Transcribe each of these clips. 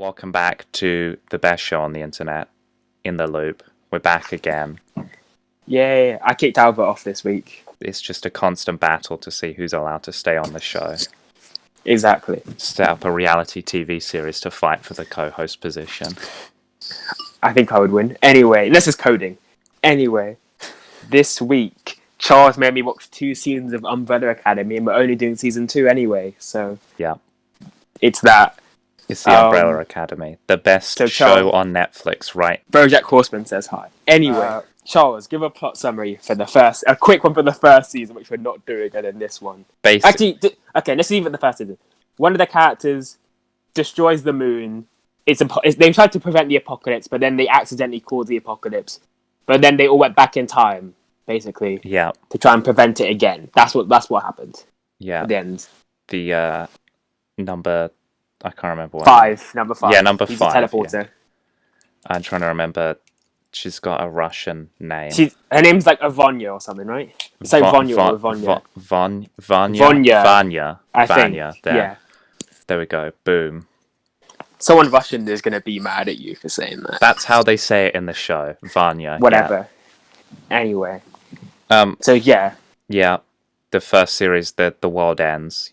Welcome back to the best show on the internet, In the Loop. We're back again. Yay, I kicked Albert off this week. It's just a constant battle to see who's allowed to stay on the show. Exactly. Set up a reality TV series to fight for the co-host position. I think I would win. Anyway, this is coding. Anyway, this week, Charles made me watch 2 seasons of Umbrella Academy, and we're only doing season 2 anyway, so... Yeah. It's that. It's the Umbrella Academy. The best show on Netflix, right? BoJack Horseman says hi. Anyway, Charles, give a plot summary for the first... A quick one for the first season, which we're not doing, and then this one. Actually, okay, let's leave it the first season. One of the characters destroys the moon. They tried to prevent the apocalypse, but then they accidentally caused the apocalypse. But then they all went back in time, basically. Yeah. To try and prevent it again. That's what happened. Yeah. At the end. The number... I can't remember what. Number 5. Yeah, number He's 5. a teleporter. Yeah. I'm trying to remember. She's got a Russian name. Her name's like Avonya or something, right? It's like Vanya or Avonya. Vanya. I think. Vanya. There. Yeah. There we go. Boom. Someone Russian is going to be mad at you for saying that. That's how they say it in the show. Vanya. Whatever. Yeah. Anyway. So yeah. Yeah. The first series, the world ends,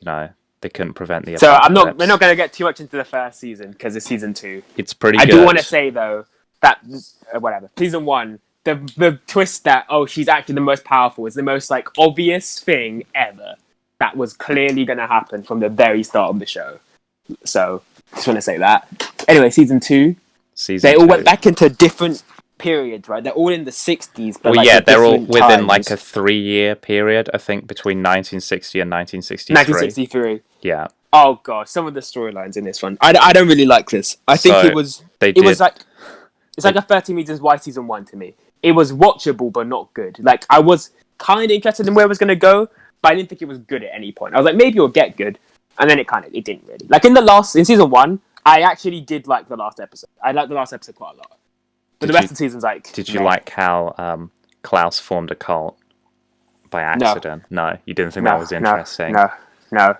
They couldn't prevent the So apocalypse. we're not going to get too much into the first season because it's season 2. It's pretty good. I do want to say though that whatever season 1, the twist that she's actually the most powerful is the most like obvious thing ever that was clearly going to happen from the very start of the show. So just want to say that. Anyway, season 2. They all went back into different periods, right? They're all in the 60s. But they're all within like a 3-year period, I think, between 1960 and 1963. 1963. Yeah. Oh god, some of the storylines in this one, I don't really like this. I think it's like a 13 Reasons Why season 1 to me. It was watchable but not good. Like I was kind of interested in where it was going to go, but I didn't think it was good at any point. I was like, maybe it'll get good, and then it didn't really. Like in season 1, I actually did like the last episode. I liked the last episode quite a lot. But the rest of the season's like... Did you like how Klaus formed a cult by accident? No, you didn't think that was interesting? No.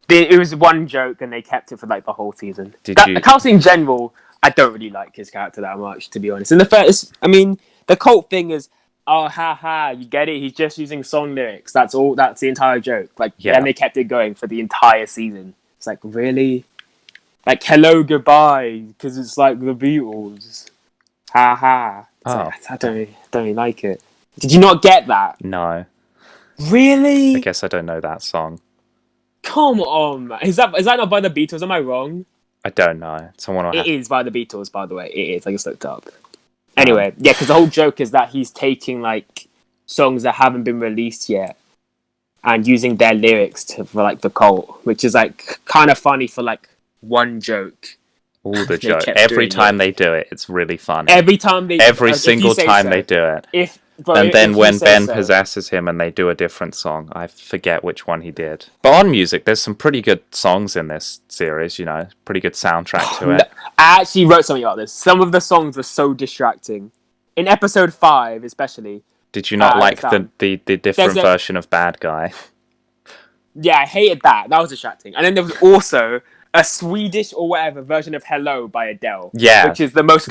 It was one joke and they kept it for like the whole season. Klaus in general, I don't really like his character that much, to be honest. In the first... I mean, the cult thing is, you get it? He's just using song lyrics. That's all. That's the entire joke. And they kept it going for the entire season. It's like, really? Like, hello, goodbye, because it's like the Beatles. I don't really like it. Did you not get that? No. Really? I guess I don't know that song. Come on, man. Is that not by the Beatles? Am I wrong? I don't know. It is by the Beatles, by the way. It is. I just looked up. Anyway, because the whole joke is that he's taking like songs that haven't been released yet and using their lyrics for like the cult, which is like kind of funny for like one joke. All the joke. Every time they do it, it's really funny. Every single time they do it. When Ben possesses him and they do a different song, I forget which one he did. But on music, there's some pretty good songs in this series, pretty good soundtrack to it. I actually wrote something about this. Some of the songs were so distracting. In episode 5, especially. Did you not like the different version of Bad Guy? Yeah, I hated that. That was distracting. And then there was also a Swedish or whatever version of Hello by Adele. Yeah. Which is the most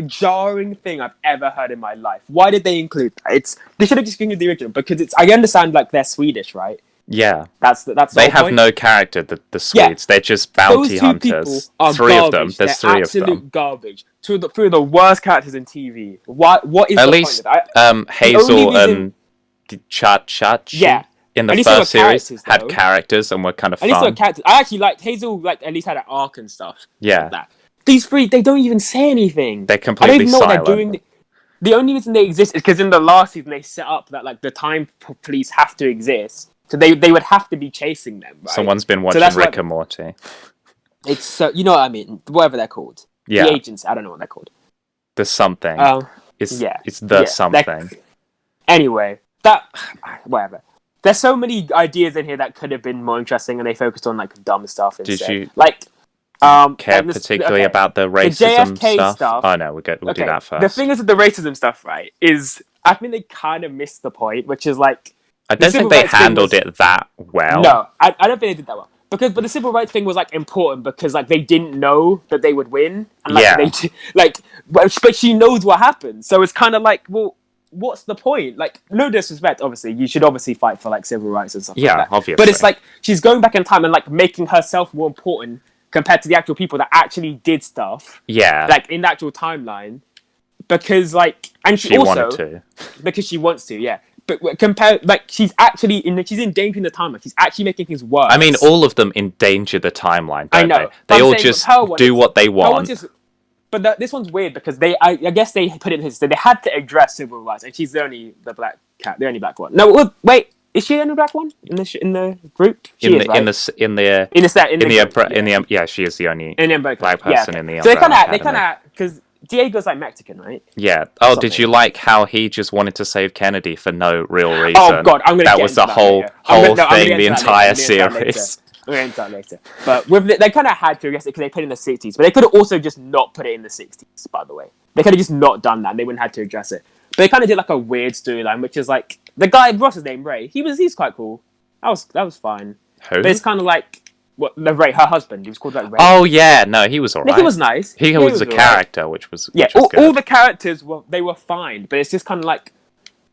jarring thing I've ever heard in my life. Why did they include that? They should have just included the original, because I understand like they're Swedish, right? Yeah. That's they have no character, the Swedes. Yeah. They're just bounty hunters. Are 3 of them. There's 3 of them. Absolute garbage. 2 of the worst characters in TV. What is at the least, point of it? Hazel and Chach. Yeah. In the first series, had characters and were kind of fun. I actually liked Hazel. At least had an arc and stuff. Yeah. Like that. These 3, they don't even say anything. They're completely silent. I don't even know what they're doing. The only reason they exist is because in the last season they set up that like the time police have to exist, so they would have to be chasing them. Right? Someone's been watching Rick and Morty. It's so you know what I mean. Whatever they're called. Yeah. The agents. I don't know what they're called. The something. It's something. Anyway, whatever. There's so many ideas in here that could have been more interesting, and they focused on like dumb stuff instead. Did you care particularly about the racism stuff? Oh no, we'll do that first. The thing is with the racism stuff, right? Is I think they kind of missed the point, which is like I don't think they handled it that well. No, I don't think they did that well. but the civil rights thing was like important because like they didn't know that they would win, and like but she knows what happened, so it's kind of like, well, what's the point? Like, no disrespect, obviously, you should obviously fight for like civil rights and stuff like that. Obviously. But it's like she's going back in time and like making herself more important compared to the actual people that actually did stuff. Yeah. Like in the actual timeline, because like, and she also wanted to because she wants to, yeah. But compare, like, she's endangering the timeline. She's actually making things worse. I mean, all of them endanger the timeline. Don't I know. They all just do what they want. But this one's weird because I guess they put it in his. They had to address civil rights, and she's the only black one. No, wait, is she the only black one in the group? She is, right? Yeah, she is the only black person in the. So they kind of because Diego's like Mexican, right? Yeah. Oh, did you like how he just wanted to save Kennedy for no real reason? Oh God, that was the whole thing, the entire series. We'll get into that later. But they kind of had to address it because they put it in the 60s. But they could have also just not put it in the 60s, by the way. They could have just not done that and they wouldn't have to address it. But they kind of did like a weird storyline, which is like, the guy, what's his name, Ray? He's quite cool. That was fine. Who? But it's kind of like, Ray, her husband, he was called like Ray. Oh yeah, no, he was alright. He was nice. He was a character, which was all the characters were fine, but it's just kind of like,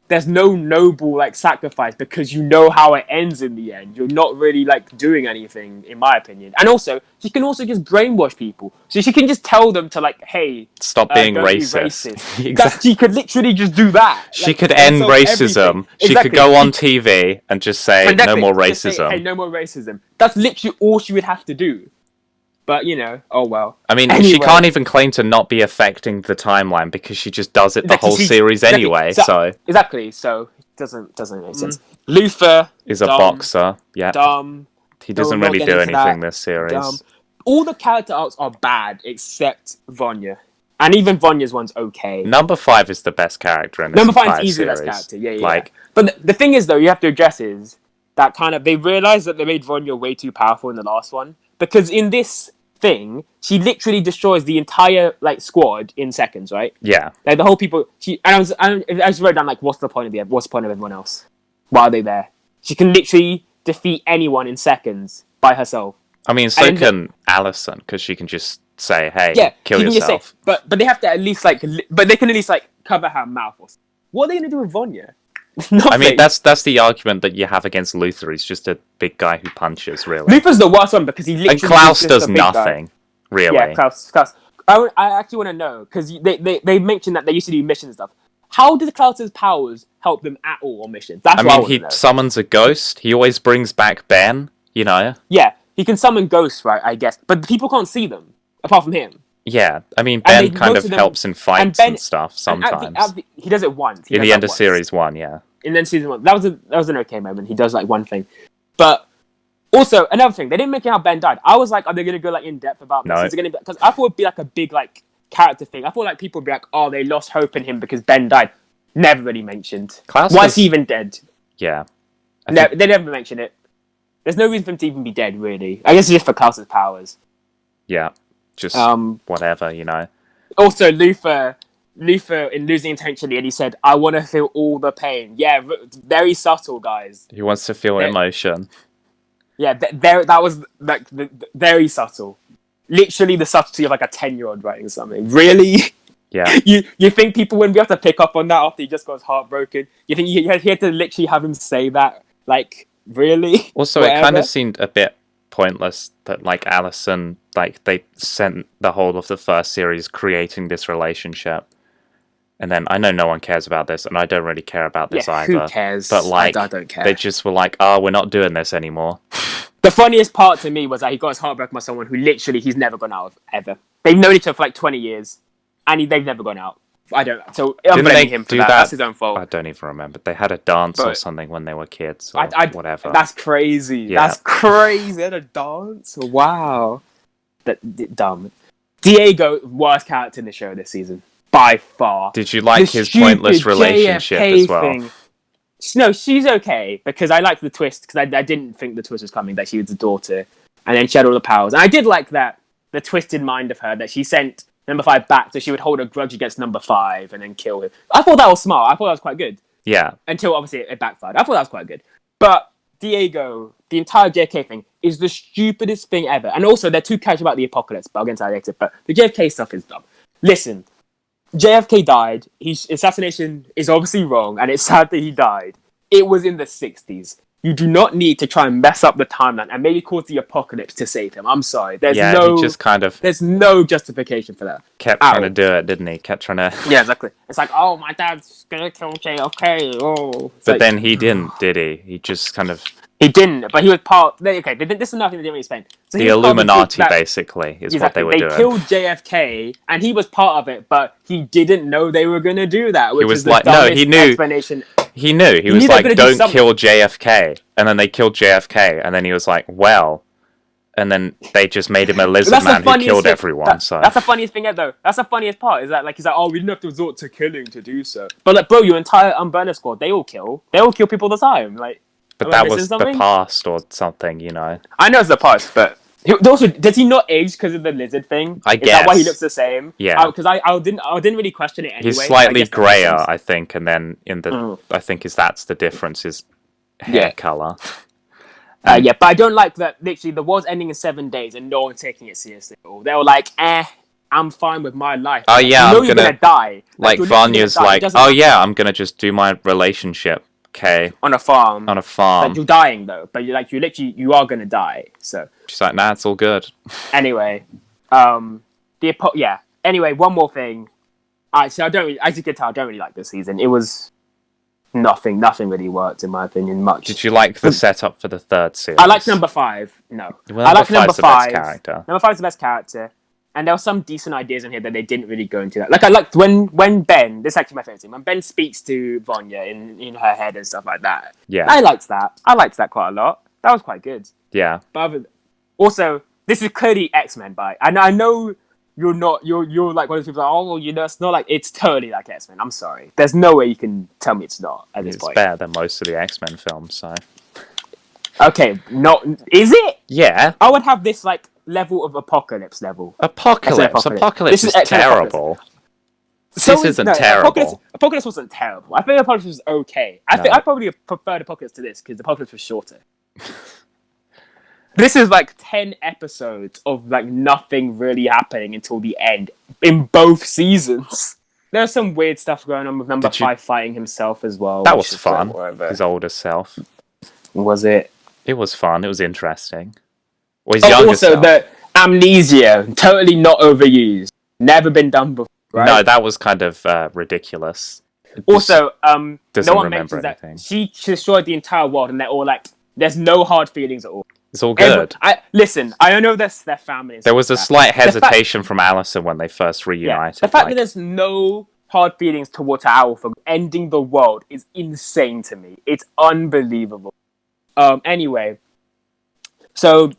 there's no noble like sacrifice because you know how it ends in the end. You're not really like doing anything, in my opinion. And also, she can also just brainwash people. So she can just tell them to like, hey, stop being racist. Exactly. She could literally just do that. She could end racism. She could go on TV and just say no more racism. Say, hey, no more racism. That's literally all she would have to do. But, oh well. I mean, anyway. She can't even claim to not be affecting the timeline because she just does it the whole series anyway, so... Exactly, so it doesn't make sense. Luther is a boxer, yeah. Dumb. He doesn't really do anything this series. Dumb. All the character arcs are bad except Vanya. And even Vanya's one's okay. Number 5 is the best character in this Number 5 is easily the best character, yeah. But the thing is, though, you have to address is that kind of... They realised that they made Vanya way too powerful in the last one. Because in this thing, she literally destroys the entire like squad in seconds, right? Yeah. Like the whole people. I just wrote down like, what's the point of everyone else? Why are they there? She can literally defeat anyone in seconds by herself. I mean, so can Allison, because she can just say, "Hey, kill yourself." But they have to at least like. But they can at least like cover her mouth. What are they gonna do with Vanya? I mean, that's the argument that you have against Luther. He's just a big guy who punches, really. Luther's the worst one because he literally... And Klaus does nothing, really. Yeah, Klaus. I actually want to know, because they mentioned that they used to do missions and stuff. How did Klaus's powers help them at all on missions? That's what I want to know. He summons a ghost. He always brings back Ben, Yeah, he can summon ghosts, right, I guess. But people can't see them, apart from him. Yeah, I mean, Ben kind of helps in fights and stuff sometimes. He does it once. In the end of Series 1, yeah. And then Season 1. That was an okay moment. He does, like, one thing. But also, another thing. They didn't mention how Ben died. I was like, are they going to go, like, in-depth about this? No. Is it going to be... Because I thought it would be, like, a big, like, character thing. I thought, like, people would be like, oh, they lost hope in him because Ben died. Never really mentioned. Why is he even dead? Yeah. They never mention it. There's no reason for him to even be dead, really. I guess it's just for Klaus's powers. Yeah. Just whatever, Also, Luther in losing intentionally, and he said, "I want to feel all the pain." Yeah, very subtle, guys. He wants to feel emotion. Yeah, that was like very subtle. Literally, the subtlety of like a 10-year-old writing something. Really? Yeah. You think people wouldn't be able to pick up on that after he just got heartbroken? You think you had to literally have him say that? Like, really? Also, it kind of seemed a bit pointless that like Allison, like they spent the whole of the first series creating this relationship, and then I know no one cares about this, and I don't really care about this either. Who cares? But like, I don't care. They just were like, "Oh, we're not doing this anymore." The funniest part to me was that he got his heart broken by someone who literally he's never gone out of ever. They've known each other for like 20 years, and they've never gone out. I'm blaming him for that. That's his own fault. I don't even remember. They had a dance or something when they were kids, or whatever. That's crazy. Yeah. That's crazy. They had a dance. Wow. Dumb. Diego, worst character in the show this season, by far. Did you like his pointless relationship as well? Thing. No, she's okay because I liked the twist because I didn't think the twist was coming that she was the daughter, and then she had all the powers. And I did like that the twisted mind of her that she sent number 5 back so she would hold a grudge against number 5 and then kill him. I thought that was smart. I thought that was quite good. Yeah. Until obviously it backfired. I thought that was quite good. But Diego, the entire JFK thing is the stupidest thing ever. And also, they're too casual about the apocalypse, but I'll get into that later. But the JFK stuff is dumb. Listen, JFK died. His assassination is obviously wrong, and it's sad that he died. It was in the 60s. You do not need to try and mess up the timeline and maybe cause the apocalypse to save him. I'm sorry. He just kind of... There's no justification for that. Kept trying to do it, didn't he? Kept trying to... Yeah, exactly. It's like, oh, my dad's gonna kill JFK. Oh. But then he didn't, did he? He just kind of... He didn't, but he was part... Okay, this is nothing they didn't really explain. So the Illuminati, basically, is what they were doing. They killed JFK, and he was part of it, but he didn't know they were going to do that, which is the dumbest explanation. He knew. He was like, don't kill JFK. And then they killed JFK, and then he was like, well... And then they just made him a lizard man who killed everyone. That's the funniest thing ever, though. That's the funniest part, is that like he's like, oh, we didn't have to resort to killing to do so. But like, bro, your entire Umbrella squad, they all kill people all the time. Like... But that was the past or something, you know. I know it's the past, but also, does he not age because of the lizard thing? I guess. Is that why he looks the same? Yeah. Because I didn't really question it anyway. He's slightly grayer, I think, and then I think that's the difference, is hair color. Yeah, but I don't like that. Literally, the world's ending in 7 days, and no one's taking it seriously at all. They were like, I'm fine with my life. Oh yeah, you're gonna die. Like Vanya's like, oh yeah, I'm gonna just do my relationship. Okay. On a farm. Like, you're dying though, but you literally you are gonna die. So she's like, nah, it's all good. Anyway, Anyway, one more thing. So as you can tell, I don't really like this season. It was nothing really worked in my opinion much. Did you like the setup for the third series? I liked number 5. No, well, I like number 5. Number 5 is the best character. And there were some decent ideas in here that they didn't really go into that. Like, I liked when Ben, this is actually my favourite thing, when Ben speaks to Vanya in her head and stuff like that. Yeah. I liked that. I liked that quite a lot. That was quite good. Yeah. But also, this is clearly X-Men, but I know you're like one of those people like, oh, you know, it's not like, it's totally like X-Men. I'm sorry. There's no way you can tell me it's not at this point. It's better than most of the X-Men films, so... Okay, is it? Yeah. I would have this, like, level of Apocalypse level. Apocalypse is terrible. This isn't terrible. Apocalypse wasn't terrible. I think Apocalypse was okay. I think I probably preferred Apocalypse to this because Apocalypse was shorter. This is like 10 episodes of like nothing really happening until the end in both seasons. There's some weird stuff going on with number 5 fighting himself as well. That was fun. His older self. Was it? It was fun. It was interesting. Or his younger also, self. the amnesia, totally not overused. Never been done before, right? No, that was kind of ridiculous. Also, no one mentions that she destroyed the entire world and they're all like, there's no hard feelings at all. It's all good. Listen, I know that's their family. There was a slight hesitation from Allison when they first reunited. The fact that there's no hard feelings towards Owl for ending the world is insane to me. It's unbelievable. Anyway, so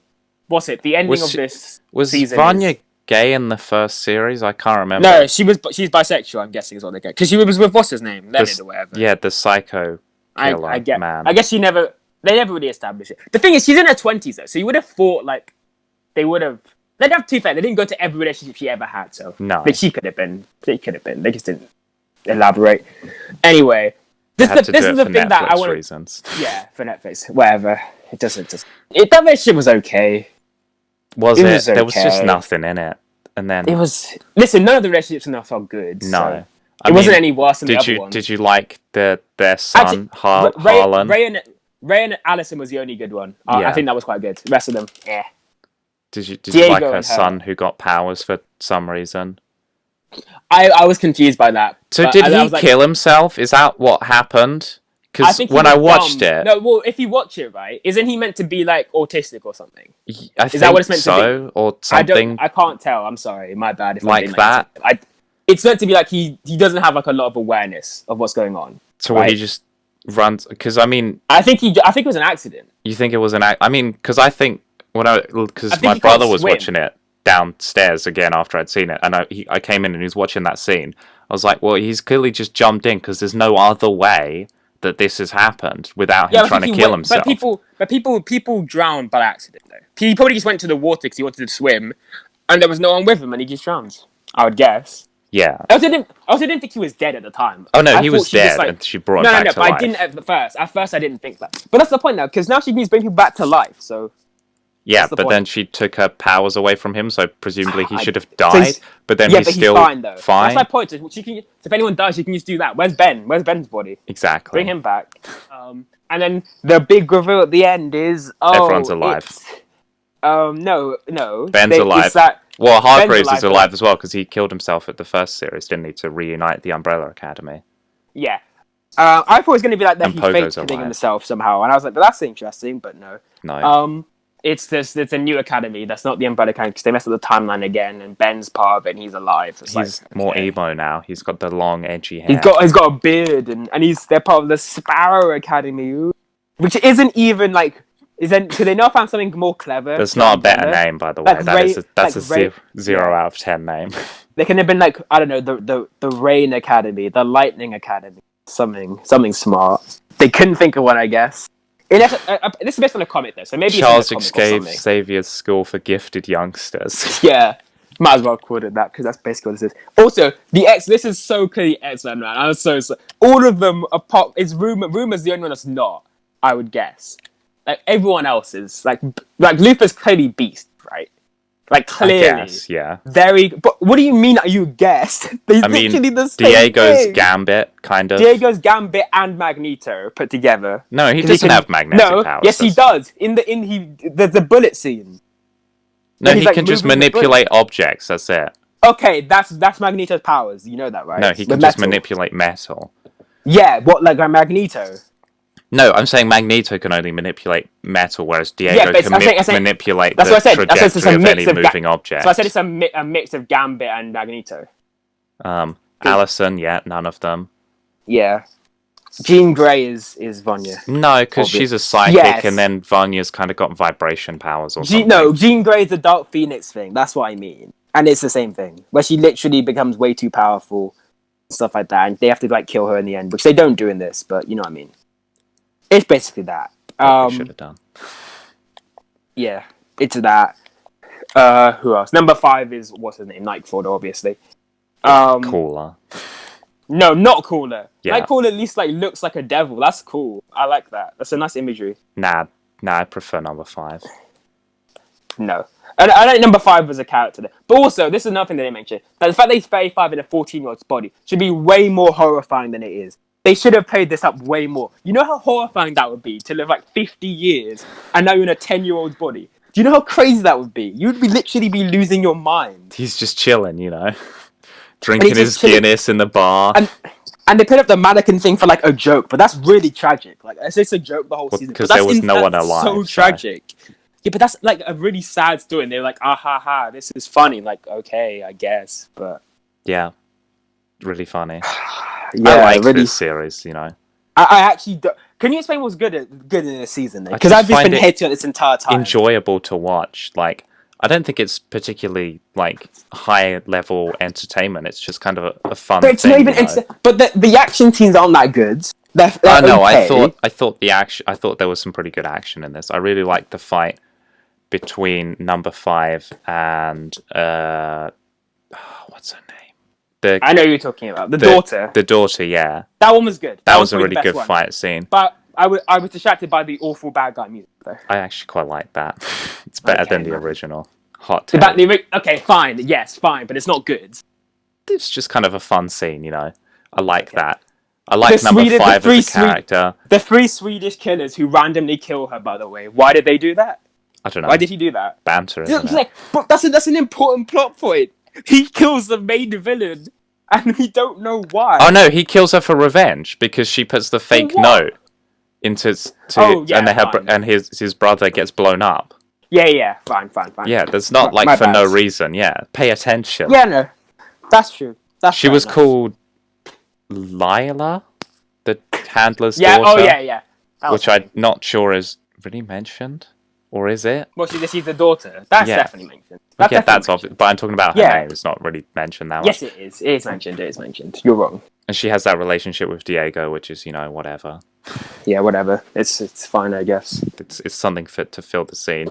what's it? The ending of this season. Was Vanya gay in the first series? I can't remember. No, she's bisexual. I'm guessing is what they get because she was with what's his name, Leonard or whatever. Yeah, the psycho killer man. I guess they never really established it. The thing is, she's in her 20s though, so you would have thought like they would have. They'd have 2 fair. They didn't go to every relationship she ever had, so no. But she could have been. They could have been. They just didn't elaborate. Anyway. This is the thing that I want reasons. Yeah, for Netflix, whatever. It doesn't. That relationship was okay. Was it? There was just nothing in it, and then it was. Listen, none of the relationships in that felt good. No, so it wasn't any worse than the other ones. Did you like their son, Harlan? Ray and Allison was the only good one. I think that was quite good. The rest of them, yeah. Did you like her son who got powers for some reason? I was confused by that. So did he kill himself? Is that what happened? Because when I watched it... No, well, if you watch it, right, isn't he meant to be, like, autistic or something? Is that what it's meant to be? Or something? I can't tell. I'm sorry. My bad. If like that? It's meant to be like he doesn't have, like, a lot of awareness of what's going on. So he just runs... Because, I mean... I think it was an accident. You think it was an accident? I mean, because I think... Because my brother was watching it downstairs again after I'd seen it, and I came in and he was watching that scene. I was like, well, he's clearly just jumped in because there's no other way that this has happened without him trying to kill himself. But people drown by accident though. He probably just went to the water because he wanted to swim, and there was no one with him, and he just drowned. I would guess. Yeah. I also didn't think he was dead at the time. Oh no, I he thought was she dead, just, like, and she brought him back to but life. I didn't at first. At first, I didn't think that. But that's the point now, because now she needs to bring people back to life. So yeah, but then she took her powers away from him, so presumably he should have died. But then he's still fine though. fine. That's my point. If anyone dies, she can just do that. Where's Ben? Where's Ben's body? Exactly. Bring him back. And then the big reveal at the end is everyone's alive. No. Ben's alive. Well, Hargreaves is alive as well because he killed himself at the first series, didn't he, to reunite the Umbrella Academy? Yeah. I thought it was going to be like that he faked killing alive. himself somehow, and I was like, that's interesting, but no. No. It's a new academy. That's not the Umbrella Academy because they messed up the timeline again, and Ben's part of it, and he's alive. He's more emo now. He's got the long, edgy hair. He's got a beard, and they're part of the Sparrow Academy, which isn't even like. Could they not find something more clever? There's not a better name, by the way. That's a 0 out of 10 name. They can have been like, I don't know, the Rain Academy, the Lightning Academy, something smart. They couldn't think of one, I guess. This is based on a comic, though, so maybe Charles Xavier's School for Gifted Youngsters. Yeah, might as well call it that because that's basically what this is. Also, this is so clearly X-Men, man. I was so all of them are pop. It's Rumour's the only one that's not. I would guess. Like everyone else is like Luther's clearly Beast, right? Like clearly, I guess, yeah. But what do you mean? You guessed? Diego's Gambit, kind of. Diego's Gambit and Magneto put together. No, he doesn't have magnetic powers. Yes, he does. The bullet scene. No, he can just manipulate objects. That's it. Okay, that's Magneto's powers. You know that, right? No, he can just manipulate metal. Yeah, like Magneto. No, I'm saying Magneto can only manipulate metal, whereas Diego can manipulate the trajectory of any moving object. So I said it's a mix of Gambit and Magneto. Allison, none of them. Yeah. Jean Grey is Vanya. No, because she's a psychic, and then Vanya's kind of got vibration powers or something. No, Jean Grey's the Dark Phoenix thing. That's what I mean. And it's the same thing, where she literally becomes way too powerful, stuff like that, and they have to like kill her in the end, which they don't do in this, but you know what I mean. It's basically that. Should have done. Yeah, it's that. Who else? Number 5 is what's his name? Nightcrawler, obviously. Cooler. No, not Cooler. Yeah. Nightcrawler at least like looks like a devil. That's cool. I like that. That's a nice imagery. Nah, I prefer number 5. No. I know number 5 was a character there. But also, this is another thing they didn't mention. That the fact that he's 35 in a 14-year-old's body should be way more horrifying than it is. They should have played this up way more. You know how horrifying that would be to live like 50 years and now you're in a 10-year-old's body? Do you know how crazy that would be? You'd literally be losing your mind. He's just chilling, you know? Drinking his Guinness in the bar. And they put up the mannequin thing for like a joke, but that's really tragic. Like, it's a joke the whole season. Because there was no one alive. So tragic. Yeah, but that's like a really sad story. And they're like, ah ha ha, this is funny. Like, okay, I guess, but... Yeah. Really funny. Yeah, I like this series, you know. I actually do. Can you explain what's good in this season? Because I've just been hating on this entire time. Enjoyable to watch. Like, I don't think it's particularly like high level entertainment. It's just kind of a fun. But it's not even. But the action scenes aren't that good. No, okay. I thought the action. I thought there was some pretty good action in this. I really liked the fight between number 5 and what's her name? I know who you're talking about. The daughter. The daughter, yeah. That one was good. That was a really good fight scene. But I was distracted by the awful bad guy music, though. I actually quite like that. It's better than the original. Hot take. Okay, fine. Yes, fine, but it's not good. It's just kind of a fun scene, you know. I like that. I like number 5 as a character. The 3 Swedish killers who randomly kill her, by the way. Why did they do that? I don't know. Why did he do that? Banter, isn't it? But that's an important plot point. He kills the main villain, and we don't know why. Oh no, he kills her for revenge because she puts the fake note into and his brother gets blown up. Yeah, fine. Yeah, there's not like for no reason. Yeah, pay attention. Yeah, no, that's true. She was called Lila, the handler's daughter. Oh yeah. Which I'm not sure is really mentioned. Or is it? Well, she's the daughter. That's definitely mentioned. That's obvious. But I'm talking about her name. It's not really mentioned that much. Yes, it is. It is mentioned. You're wrong. And she has that relationship with Diego, which is, you know, whatever. Yeah, whatever. It's fine, I guess. It's something fit to fill the scene.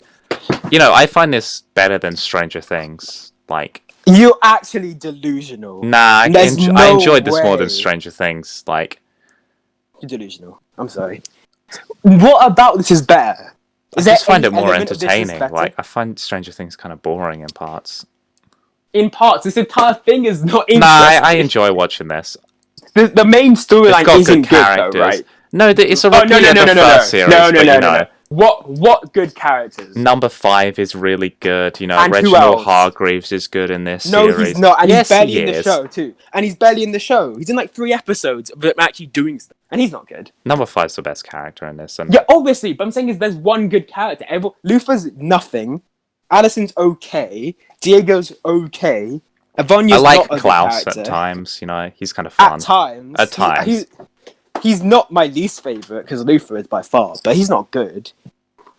You know, I find this better than Stranger Things. Like, You're actually delusional. Nah, I enjoyed this more than Stranger Things. Like, you're delusional. I'm sorry. What about this is better? I just find it more entertaining. Like, I find Stranger Things kind of boring in parts. In parts, this entire thing is not interesting. Nah, I enjoy watching this. The main storyline isn't good, though, right? No, it's a repeat of the first series. No. What good characters? Number 5 is really good. You know, and Reginald Hargreaves is good in this series. No, he's not. And he's barely in the show, too. And he's barely in the show. He's in like 3 episodes of him actually doing stuff. And he's not good. Number 5's the best character in this. Yeah, obviously. But I'm saying is there's one good character. Luther's nothing. Allison's okay. Diego's okay. Avonia's I like not Klaus at times. You know, he's kind of fun. At times. He's not my least favourite, because Luther is by far, but he's not good.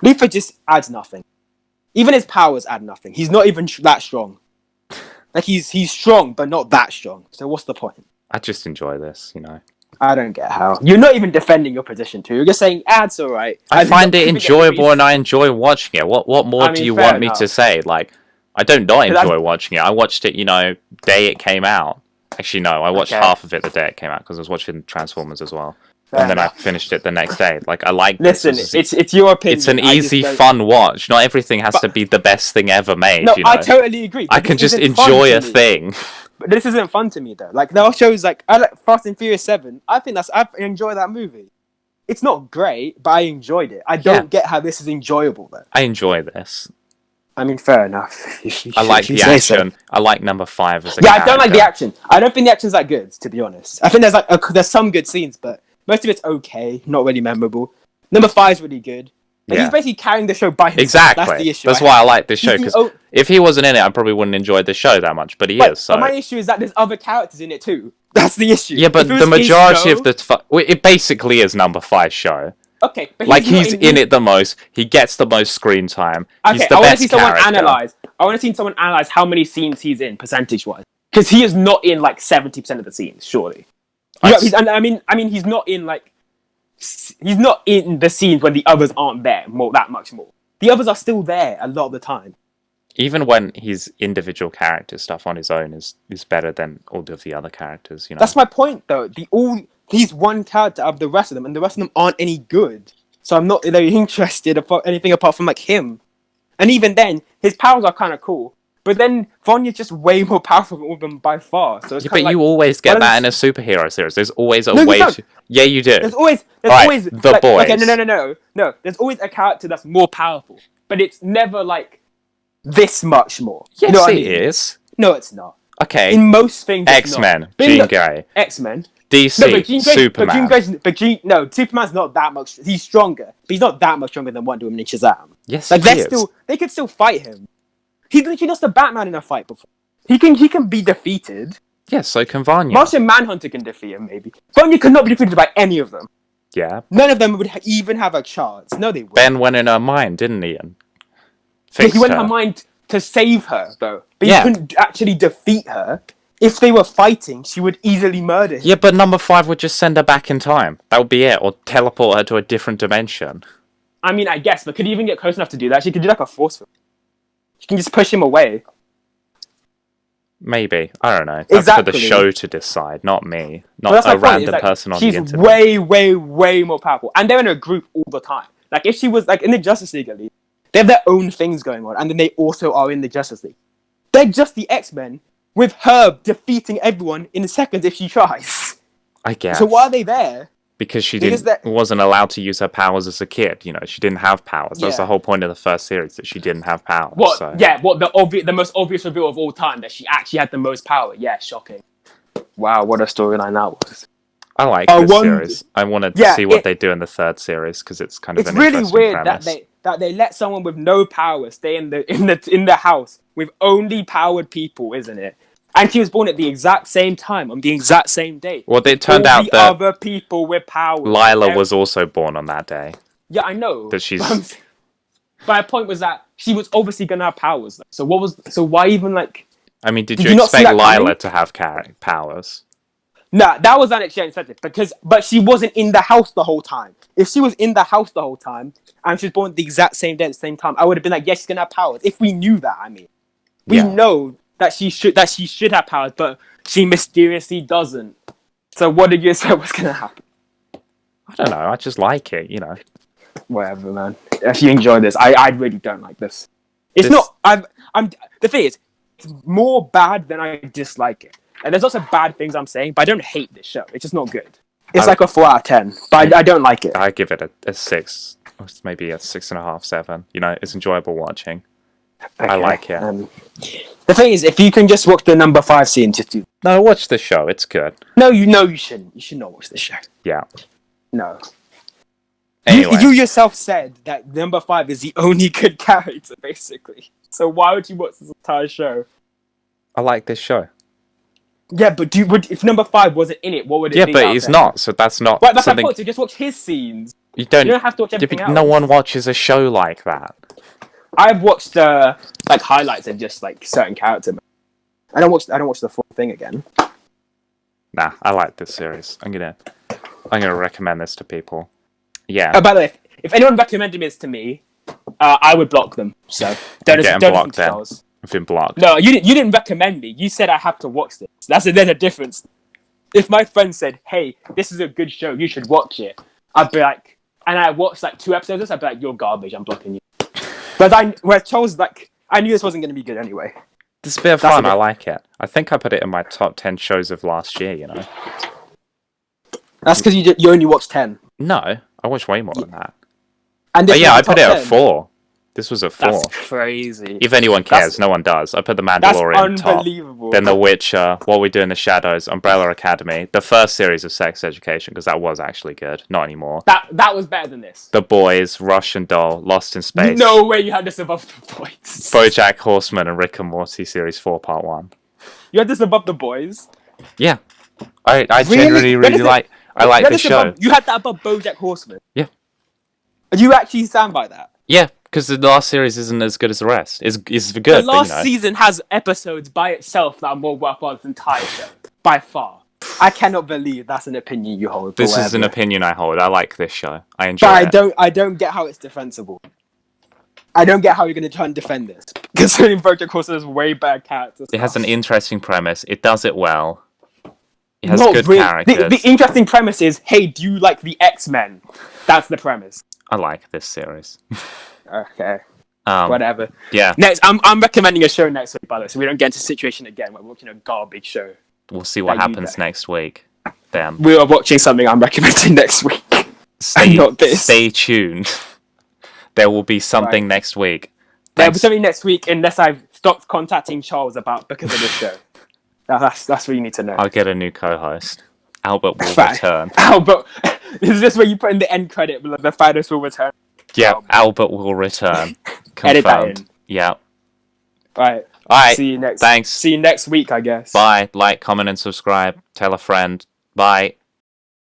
Luther just adds nothing. Even his powers add nothing. He's not even that strong. Like, he's strong, but not that strong. So what's the point? I just enjoy this, you know. I don't get how. You're not even defending your position, too. You're just saying, it's alright. I find it enjoyable and I enjoy watching it. What more do you want me to say? Like, I don't not enjoy watching it. I watched it, you know, day it came out. Actually, no, I watched half of it the day it came out because I was watching Transformers as well. And then I finished it the next day. Like, I like this. Listen, it's your opinion. It's an easy, fun watch. Not everything has to be the best thing ever made. No, you know? I totally agree. I can just enjoy a thing. But this isn't fun to me, though. Like, there are shows like I like Fast and Furious 7. I enjoy that movie. It's not great, but I enjoyed it. I don't get how this is enjoyable, though. I enjoy this. I mean, fair enough. I like the action. So. I like number 5 as a character. I don't like the action. I don't think the action's that good, to be honest. I think there's some good scenes, but most of it's okay, not really memorable. Number 5's really good. But he's basically carrying the show by himself. Exactly. That's the issue. That's why I like this show, because if he wasn't in it, I probably wouldn't enjoy the show that much, but he is. So. But my issue is that there's other characters in it too. That's the issue. Yeah, but the majority of it basically is number 5's show. Okay, but he's in it the most. He gets the most screen time. Okay, he's the best character. I want to see someone analyze how many scenes he's in percentage-wise, because he is not in like 70% of the scenes. Surely, I mean, he's not in like he's not in the scenes when the others aren't there that much more. The others are still there a lot of the time. Even when his individual character stuff on his own is better than all of the other characters. You know, that's my point though. He's one character of the rest of them, and the rest of them aren't any good. So I'm not really interested about anything apart from like him. And even then, his powers are kind of cool. But then Vonya's just way more powerful than all of them by far. So it's but you always get that in a superhero series. There's always a way to... Yeah, you do. There's always the boys. Okay, no. There's always a character that's more powerful. But it's never like this much more. Yes, you know what it is. No, it's not. Okay. In most things, X-Men, Jean Grey. X-Men. DC, Superman. Superman's not that much. He's stronger, but he's not that much stronger than Wonder Woman and Shazam. Yes, like they could still fight him. He lost to Batman in a fight before. He can be defeated. Yes, so can Vanya. Martian Manhunter can defeat him, maybe. Vanya could not be defeated by any of them. Yeah. None of them would even have a chance. No, they wouldn't. Ben went in her mind, didn't he? And he went in her mind to save her, though. But he couldn't actually defeat her. If they were fighting, she would easily murder him. Yeah, but number 5 would just send her back in time. That would be it. Or teleport her to a different dimension. I mean, I guess, but could he even get close enough to do that? She could do like a force field. She can just push him away. Maybe. I don't know. That's for the show to decide, not me. Not a random person on the internet. She's way, way, way more powerful. And they're in a group all the time. Like, if she was, like, in the Justice League, at least, they have their own things going on. And then they also are in the Justice League. They're just the X-Men, with her defeating everyone in seconds if she tries. I guess. So why are they there? Because she wasn't allowed to use her powers as a kid. You know, she didn't have powers. That's the whole point of the first series, that she didn't have powers. What? So. Yeah, the most obvious reveal of all time, that she actually had the most power. Yeah, shocking. Wow, what a storyline that was. I like this series. I wanted to see what they do in the third series, because it's kind of an interesting premise. That they let someone with no power stay in the house with only powered people, isn't it? And she was born at the exact same time, on the exact same day. Well, it turned out that other people with power. Lila was also born on that day. Yeah, I know. That she's. But my point was that she was obviously gonna have powers. So why even like? I mean, did you expect Lila to have powers? Nah, that was unexpected but she wasn't in the house the whole time. If she was in the house the whole time and she was born the exact same day at the same time, I would have been like, yes, she's gonna have powers. If we knew that, I mean, we know that she should have powers, but she mysteriously doesn't. So what did you say was gonna happen? I don't know. I just like it, Whatever, man. If you enjoy this, I really don't like this. It's not. I'm. The thing is, it's more bad than I dislike it. And there's also bad things I'm saying, but I don't hate this show. It's just not good. It's like a 4 out of 10, but I don't like it. I give it a 6, or maybe a 6.5, 7. It's enjoyable watching. Okay. I like it. The thing is, if you can just watch the number 5 scene, just do. No, watch the show. It's good. No, you shouldn't. You should not watch the show. Yeah. No. Anyway. You yourself said that number 5 is the only good character, basically. So why would you watch this entire show? I like this show. Yeah, but if number 5 wasn't in it, what would it be? Yeah, but he's not, so that's not that's something... my point, so just watch his scenes. You don't have to watch everything else. No one watches a show like that. I've watched highlights of just certain characters. I don't watch the full thing again. Nah, I like this series. I'm gonna recommend this to people. Yeah. By the way, if anyone recommended this to me, I would block them. So don't blocked then. I've been blocked. No, you didn't recommend me. You said I have to watch this. There's a difference. If my friend said, "Hey, this is a good show, you should watch it," I'd be like, and I watched 2 episodes of this, I'd be like, "You're garbage. I'm blocking you." But Charles I knew this wasn't going to be good anyway. This is a bit of fun. I like it. I think I put it in my top 10 shows of last year. That's because you only watched 10. No, I watched way more than that. And I put it at 4. This was a 4. That's crazy. If anyone cares, no one does. I put The Mandalorian top. Then The Witcher, What We Do in the Shadows, Umbrella Academy, the first series of Sex Education, because that was actually good. Not anymore. That was better than this. The Boys, Russian Doll, Lost in Space. No way you had this above The Boys. BoJack Horseman and Rick and Morty Series 4 Part 1. You had this above The Boys? Yeah. I genuinely really like the show. You had that above BoJack Horseman? Yeah. Do you actually stand by that? Yeah, because the last series isn't as good as the rest. It's good. The last season has episodes by itself that are more worthwhile than the entire show. By far. I cannot believe that's an opinion you hold. This is an opinion I hold. I like this show. I enjoy it. But I don't get how it's defensible. I don't get how you're going to try and defend this. Considering BoJack Horseman has way better characters. It has an interesting premise. It does it well. It has good characters. The interesting premise is, hey, do you like the X-Men? That's the premise. I like this series. Okay. Whatever. Yeah. Next, I'm recommending a show next week, by the way, so we don't get into a situation again where we're watching a garbage show. We'll see what happens next week. Then we are watching something I'm recommending next week. Stay tuned. There will be something next week. There will be something next week unless I've stopped contacting Charles because of this show. That's what you need to know. I'll get a new co-host. Albert will return. Albert, is this where you put in the end credit? The Thanos will return. Yeah, Albert will return. Confirmed. Edit that in. Yeah. Right. Alright. See you next. Thanks. See you next week, I guess. Bye. Like, comment, and subscribe. Tell a friend. Bye.